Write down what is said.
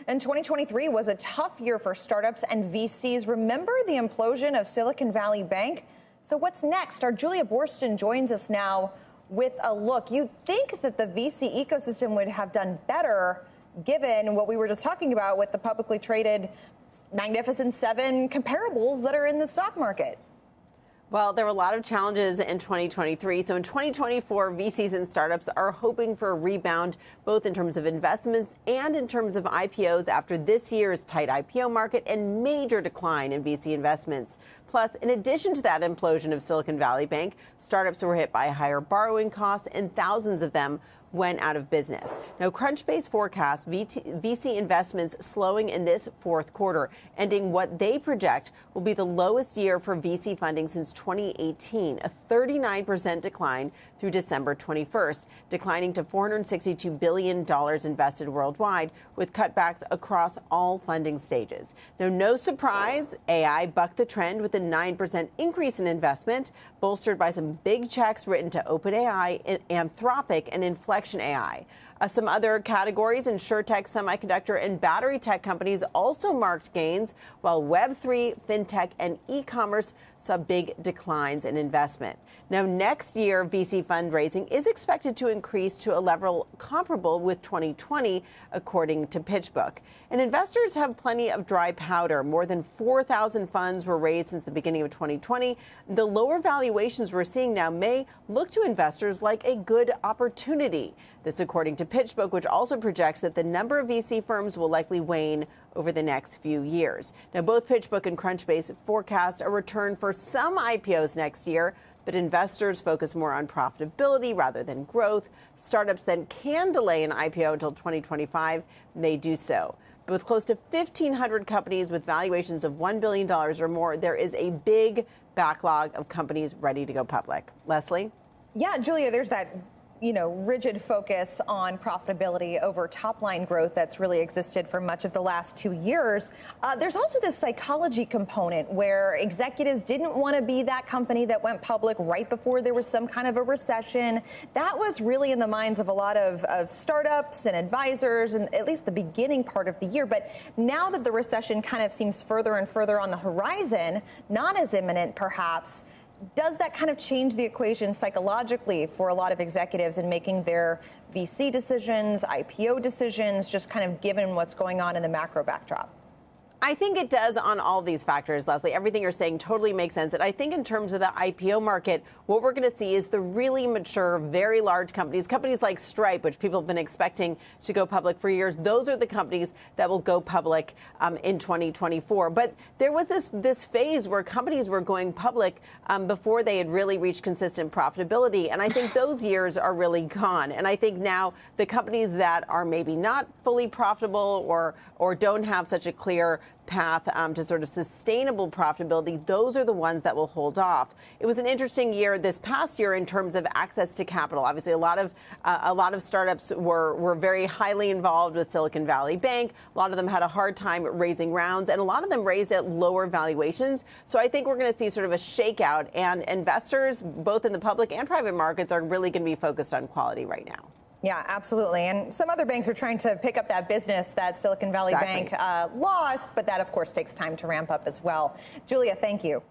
And 2023 was a tough year for startups and VCs. Remember the implosion of Silicon Valley Bank? So what's next? Our Julia Boorstin joins us now with a look. You'd think that the VC ecosystem would have done better given what we were just talking about with the publicly traded Magnificent Seven comparables that are in the stock market. Well, there were a lot of challenges in 2023. So in 2024, VCs and startups are hoping for a rebound, both in terms of investments and in terms of IPOs after this year's tight IPO market and major decline in VC investments. Plus, in addition to that implosion of Silicon Valley Bank, startups were hit by higher borrowing costs and thousands of them went out of business. Now, Crunchbase forecasts VC investments slowing in this fourth quarter, ending what they project will be the lowest year for VC funding since 2018, a 39% decline through December 21st, declining to $462 billion invested worldwide, with cutbacks across all funding stages. Now, no surprise, AI bucked the trend with a 9% increase in investment, bolstered by some big checks written to OpenAI, Anthropic, and Inflection AI. Some other categories, insurtech, semiconductor, and battery tech companies also marked gains, while Web3, fintech, and e-commerce saw big declines in investment. Now, next year, VC fundraising is expected to increase to a level comparable with 2020, according to PitchBook. And investors have plenty of dry powder. More than 4,000 funds were raised since the beginning of 2020. The lower valuations we're seeing now may look to investors like a good opportunity. This, according to PitchBook, which also projects that the number of VC firms will likely wane over the next few years. Now, both PitchBook and Crunchbase forecast a return for some IPOs next year, but investors focus more on profitability rather than growth. Startups that can delay an IPO until 2025 may do so. But with close to 1,500 companies with valuations of $1 billion or more, there is a big backlog of companies ready to go public. Leslie? Yeah, Julia, there's that rigid focus on profitability over top line growth that's really existed for much of the last 2 years. There's also this psychology component where executives didn't want to be that company that went public right before there was some kind of a recession. That was really in the minds of a lot of startups and advisors, and at least the beginning part of the year. But now that the recession kind of seems further and further on the horizon, not as imminent perhaps, does that kind of change the equation psychologically for a lot of executives in making their VC decisions, IPO decisions, just kind of given what's going on in the macro backdrop? I think it does on all these factors, Leslie. Everything you're saying totally makes sense. And I think in terms of the IPO market, what we're going to see is the really mature, very large companies like Stripe, which people have been expecting to go public for years. Those are the companies that will go public in 2024. But there was this phase where companies were going public before they had really reached consistent profitability. And I think those years are really gone. And I think now the companies that are maybe not fully profitable or don't have such a clear path to sort of sustainable profitability, those are the ones that will hold off. It was an interesting year this past year in terms of access to capital. Obviously, a lot of startups were very highly involved with Silicon Valley Bank. A lot of them had a hard time raising rounds, and a lot of them raised at lower valuations. So I think we're going to see sort of a shakeout, and investors, both in the public and private markets, are really going to be focused on quality right now. Yeah, absolutely. And some other banks are trying to pick up that business that Silicon Valley Bank lost, but that, of course, takes time to ramp up as well. Julia, thank you.